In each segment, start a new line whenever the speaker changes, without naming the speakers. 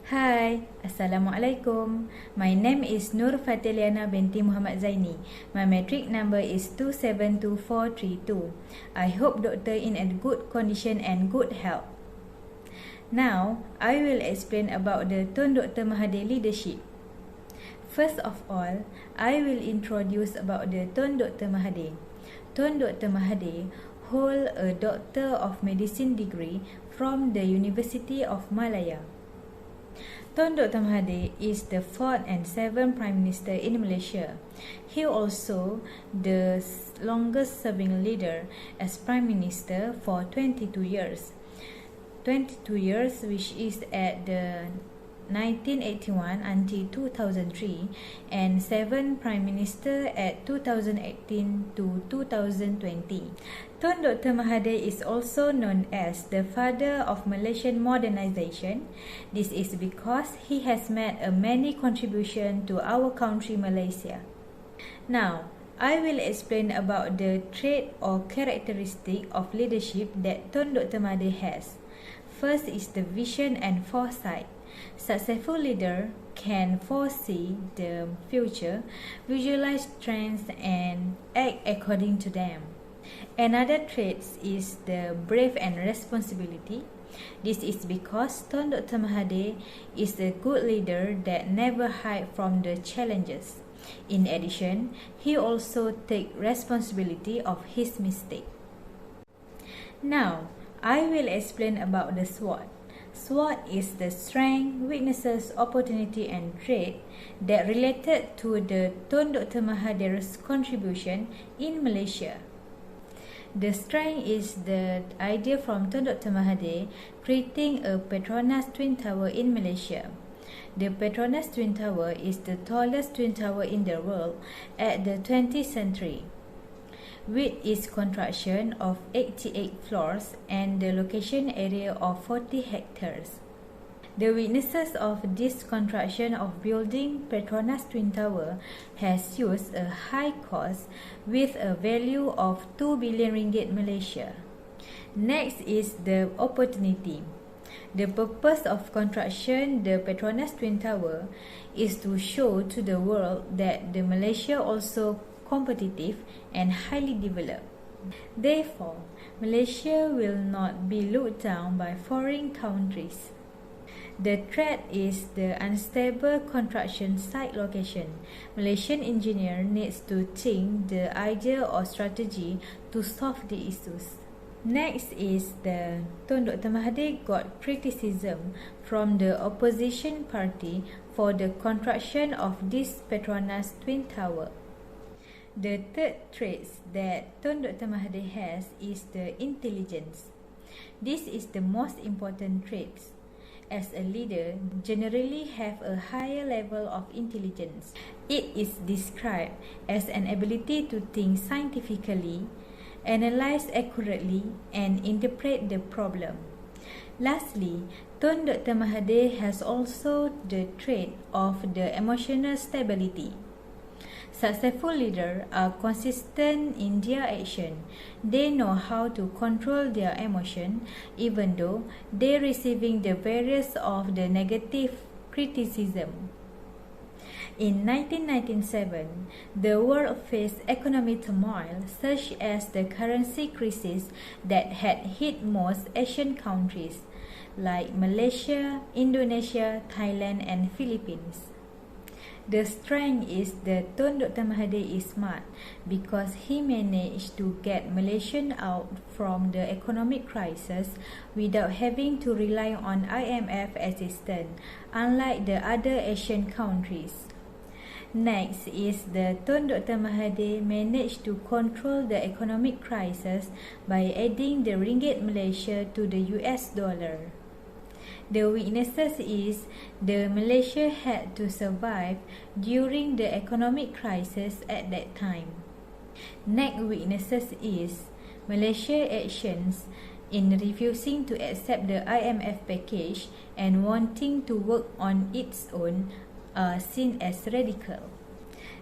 Hai, Assalamualaikum. My name is Nur Fatiliana binti Muhammad Zaini. My matric number is 272432. I hope doctor in a good condition and good health. Now, I will explain about the Tun Dr. Mahathir leadership. First of all, I will introduce about the Tun Dr. Mahathir. Tun Dr. Mahathir hold a Doctor of Medicine degree from the University of Malaya. Tun Dr. Mahathir is the 4th and 7th Prime Minister in Malaysia. He also the longest serving leader as Prime Minister for 22 years. 22 years which is at the 1981 until 2003 and 7 Prime Minister at 2018 to 2020. Tun Dr. Mahathir is also known as the father of Malaysian modernization. This is because he has made a many contribution to our country Malaysia. Now, I will explain about the trait or characteristic of leadership that Tun Dr. Mahathir has. First is the vision and foresight. Successful leader can foresee the future, visualize trends and act according to them. Another trait is the brave and responsibility. This is because Tun Dr. Mahathir is a good leader that never hide from the challenges. In addition, he also take responsibility of his mistake. Now, I will explain about the SWOT. SWOT is the strength, weaknesses, opportunity and trait that related to the Tun Dr. Mahathir's contribution in Malaysia. The strength is the idea from Tun Dr. Mahathir creating a Petronas Twin Tower in Malaysia. The Petronas Twin Tower is the tallest twin tower in the world at the 20th century. With its construction of 88 floors and the location area of 40 hectares. The weaknesses of this construction of building Petronas Twin Tower has used a high cost with a value of 2 billion ringgit Malaysia. Next is the opportunity. The purpose of construction the Petronas Twin Tower is to show to the world that the Malaysia also competitive and highly developed. Therefore, Malaysia will not be looked down by foreign countries. The threat is the unstable construction site location. Malaysian engineer needs to think the idea or strategy to solve the issues. Next is the Tun Dr. Mahathir got criticism from the opposition party for the construction of this Petronas Twin Tower. The third trait that Tun Dr. Mahathir has is the intelligence. This is the most important trait. As a leader, generally have a higher level of intelligence. It is described as an ability to think scientifically, analyze accurately, and interpret the problem. Lastly, Tun Dr. Mahathir has also the trait of the emotional stability. Successful leaders are consistent in their action. They know how to control their emotion even though they receiving the various of the negative criticism. In 1997, the world faced economic turmoil such as the currency crisis that had hit most Asian countries like Malaysia, Indonesia, Thailand and Philippines. The strength is that Tun Dr. Mahathir is smart because he managed to get Malaysian out from the economic crisis without having to rely on IMF assistance, unlike the other Asian countries. Next is the Tun Dr. Mahathir managed to control the economic crisis by adding the ringgit Malaysia to the US dollar. The weaknesses is the Malaysia had to survive during the economic crisis at that time. Next weaknesses is Malaysia actions in refusing to accept the IMF package and wanting to work on its own are seen as radical.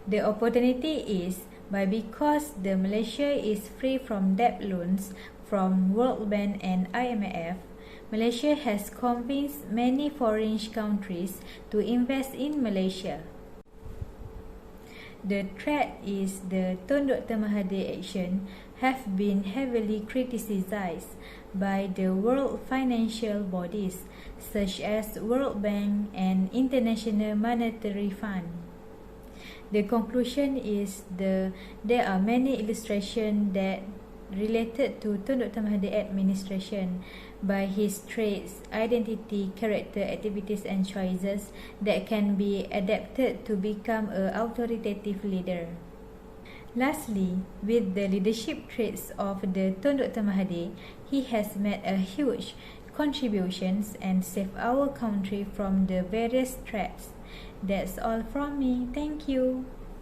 The opportunity is because the Malaysia is free from debt loans from World Bank and IMF, Malaysia has convinced many foreign countries to invest in Malaysia. The threat is the Tun Dr. Mahathir action have been heavily criticized by the world financial bodies such as World Bank and International Monetary Fund. The conclusion is there are many illustrations that related to Tun Dr. Mahathir administration by his traits, identity, character, activities and choices that can be adapted to become an authoritative leader. Lastly, with the leadership traits of the Tun Dr. Mahathir, he has made a huge contributions and saved our country from the various threats. That's all from me. Thank you.